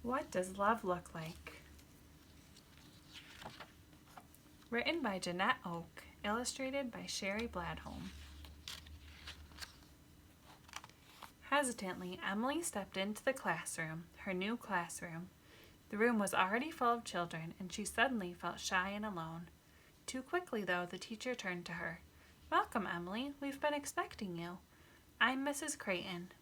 What does love look like? Written by Janette Oak, illustrated by Cheri Bladholm. Hesitantly, Emily stepped into the classroom, her new classroom. The room was already full of children, and she suddenly felt shy and alone. Too quickly, though, the teacher turned to her. "Welcome, Emily. We've been expecting you. I'm Mrs. Creighton."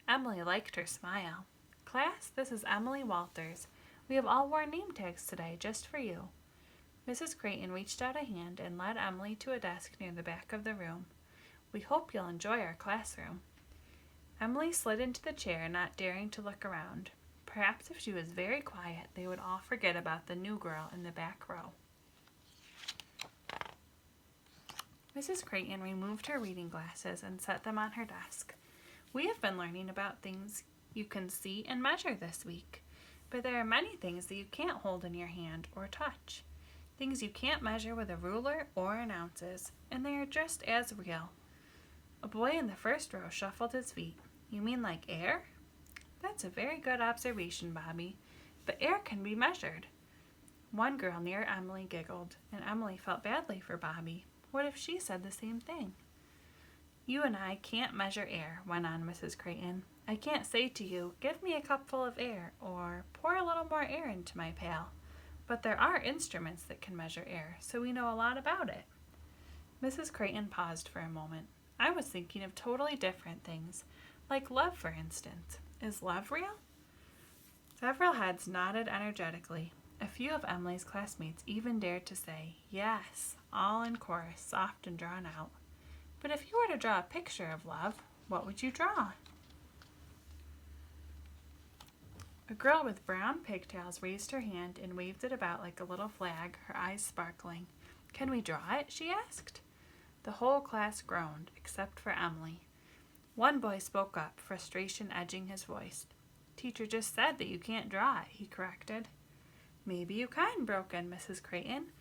Emily liked her smile. "Class, this is Emily Walters. We have all worn name tags today, just for you." Mrs. Creighton reached out a hand and led Emily to a desk near the back of the room. "We hope you'll enjoy our classroom." Emily slid into the chair, not daring to look around. Perhaps if she was very quiet, they would all forget about the new girl in the back row. Mrs. Creighton removed her reading glasses and set them on her desk. "We have been learning about things you can see and measure this week, but there are many things that you can't hold in your hand or touch. Things you can't measure with a ruler or in ounces, and they are just as real." A boy in the first row shuffled his feet. "You mean like air?" "That's a very good observation, Bobby, but air can be measured." One girl near Emily giggled, and Emily felt badly for Bobby. What if she said the same thing? "You and I can't measure air," went on Mrs. Creighton. "I can't say to you, 'Give me a cupful of air,' or 'Pour a little more air into my pail.' But there are instruments that can measure air, so we know a lot about it." Mrs. Creighton paused for a moment. "I was thinking of totally different things, like love, for instance. Is love real?" Several heads nodded energetically. A few of Emily's classmates even dared to say, "Yes," all in chorus, soft and drawn out. "But if you were to draw a picture of love, what would you draw?" A girl with brown pigtails raised her hand and waved it about like a little flag, her eyes sparkling. "Can we draw it?" she asked. The whole class groaned, except for Emily. One boy spoke up, frustration edging his voice. "Teacher just said that you can't draw it," he corrected. "Maybe you can," broke in Mrs. Creighton.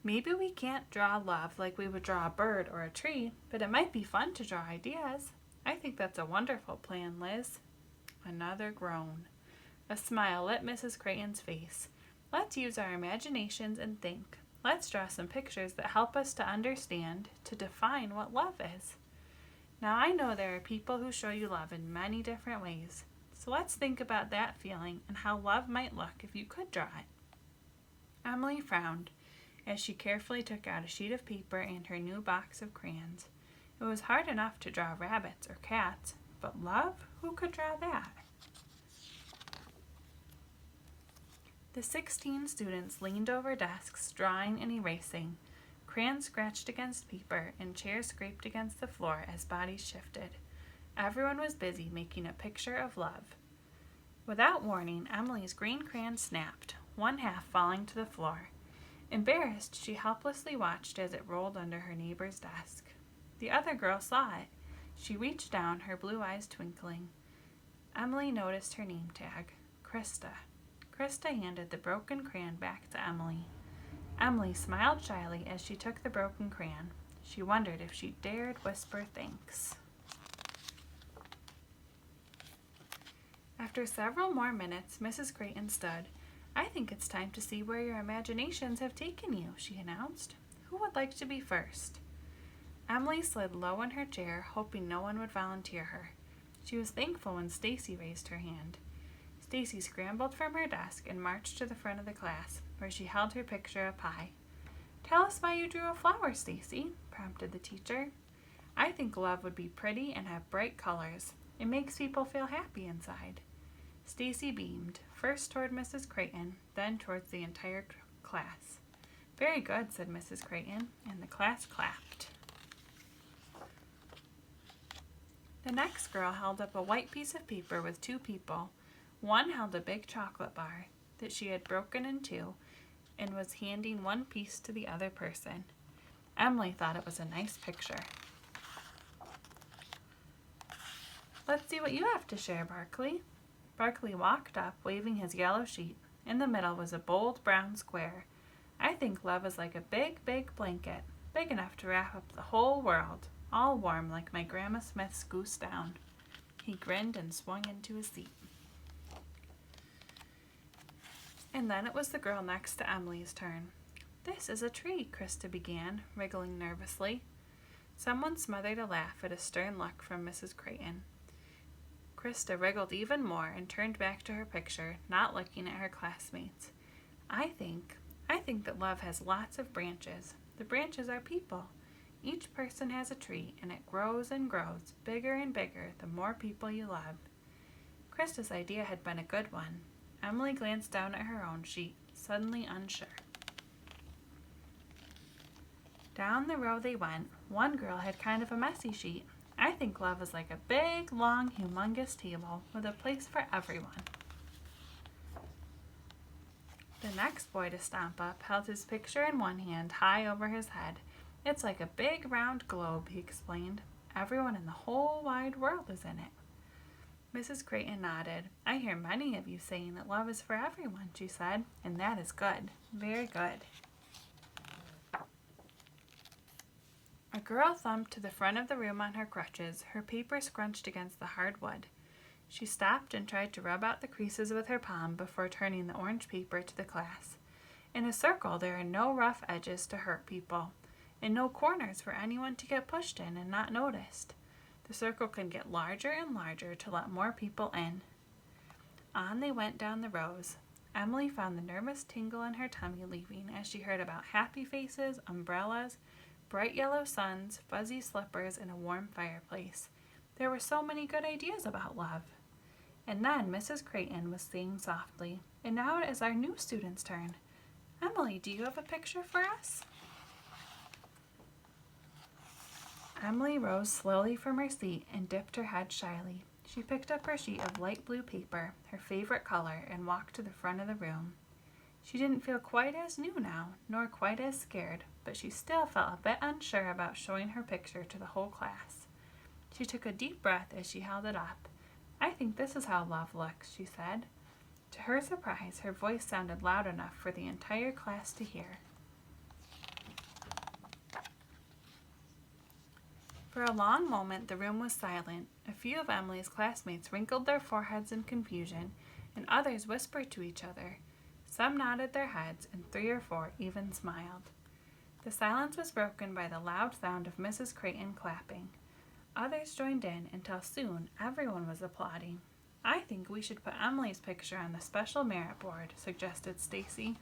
"Maybe we can't draw love like we would draw a bird or a tree, but it might be fun to draw ideas. I think that's a wonderful plan, Liz." Another groan. A smile lit Mrs. Creighton's face. "Let's use our imaginations and think. Let's draw some pictures that help us to understand, to define what love is. Now I know there are people who show you love in many different ways, so let's think about that feeling and how love might look if you could draw it." Emily frowned as she carefully took out a sheet of paper and her new box of crayons. It was hard enough to draw rabbits or cats, but love? Who could draw that? The 16 students leaned over desks, drawing and erasing. Crayons scratched against paper, and chairs scraped against the floor as bodies shifted. Everyone was busy making a picture of love. Without warning, Emily's green crayon snapped, one half falling to the floor. Embarrassed, she helplessly watched as it rolled under her neighbor's desk. The other girl saw it. She reached down, her blue eyes twinkling. Emily noticed her name tag, Krista. Krista handed the broken crayon back to Emily. Emily smiled shyly as she took the broken crayon. She wondered if she dared whisper thanks. After several more minutes, Mrs. Creighton stood. "I think it's time to see where your imaginations have taken you," she announced. "Who would like to be first?" Emily slid low in her chair, hoping no one would volunteer her. She was thankful when Stacy raised her hand. Stacy scrambled from her desk and marched to the front of the class, where she held her picture up high. "Tell us why you drew a flower, Stacy," prompted the teacher. "I think love would be pretty and have bright colors. It makes people feel happy inside." Stacy beamed, first toward Mrs. Creighton, then towards the entire class. "Very good," said Mrs. Creighton, and the class clapped. The next girl held up a white piece of paper with two people. One held a big chocolate bar that she had broken in two and was handing one piece to the other person. Emily thought it was a nice picture. "Let's see what you have to share, Barkley." Barkley walked up, waving his yellow sheet. In the middle was a bold brown square. "I think love is like a big, big blanket, big enough to wrap up the whole world, all warm like my Grandma Smith's goose down." He grinned and swung into his seat. And then it was the girl next to Emily's turn. "This is a tree," Krista began, wriggling nervously. Someone smothered a laugh at a stern look from Mrs. Creighton. Krista wriggled even more and turned back to her picture, not looking at her classmates. I think that love has lots of branches. The branches are people. Each person has a tree, and it grows and grows, bigger and bigger, the more people you love." Krista's idea had been a good one. Emily glanced down at her own sheet, suddenly unsure. Down the row they went. One girl had kind of a messy sheet. "I think love is like a big, long, humongous table with a place for everyone." The next boy to stomp up held his picture in one hand, high over his head. "It's like a big, round globe," he explained. "Everyone in the whole wide world is in it." Mrs. Creighton nodded. "I hear many of you saying that love is for everyone," she said, "and that is good, very good." A girl thumped to the front of the room on her crutches, her paper scrunched against the hard wood. She stopped and tried to rub out the creases with her palm before turning the orange paper to the class. In a circle, there are no rough edges to hurt people, and no corners for anyone to get pushed in and not noticed. The circle can get larger and larger to let more people in. On they went down the rows. Emily found the nervous tingle in her tummy leaving as she heard about happy faces, umbrellas, bright yellow suns, fuzzy slippers, and a warm fireplace. There were so many good ideas about love. And then Mrs. Creighton was saying softly, "And now it is our new student's turn. Emily, do you have a picture for us?" Emily rose slowly from her seat and dipped her head shyly. She picked up her sheet of light blue paper, her favorite color, and walked to the front of the room. She didn't feel quite as new now, nor quite as scared, but she still felt a bit unsure about showing her picture to the whole class. She took a deep breath as she held it up. "I think this is how love looks," she said. To her surprise, her voice sounded loud enough for the entire class to hear. For a long moment, the room was silent. A few of Emily's classmates wrinkled their foreheads in confusion, and others whispered to each other. Some nodded their heads, and 3 or 4 even smiled. The silence was broken by the loud sound of Mrs. Creighton clapping. Others joined in until soon everyone was applauding. "I think we should put Emily's picture on the special merit board," suggested Stacy.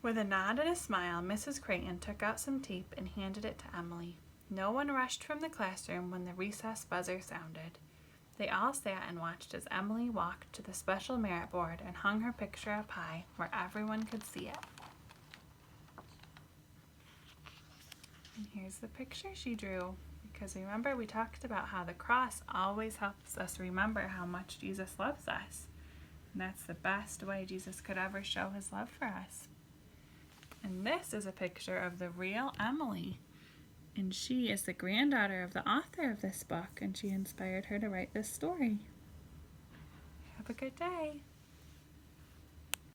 With a nod and a smile, Mrs. Creighton took out some tape and handed it to Emily. No one rushed from the classroom when the recess buzzer sounded. They all sat and watched as Emily walked to the special merit board and hung her picture up high where everyone could see it. And here's the picture she drew, because remember we talked about how the cross always helps us remember how much Jesus loves us. And that's the best way Jesus could ever show his love for us. And this is a picture of the real Emily. And she is the granddaughter of the author of this book, and she inspired her to write this story. Have a good day.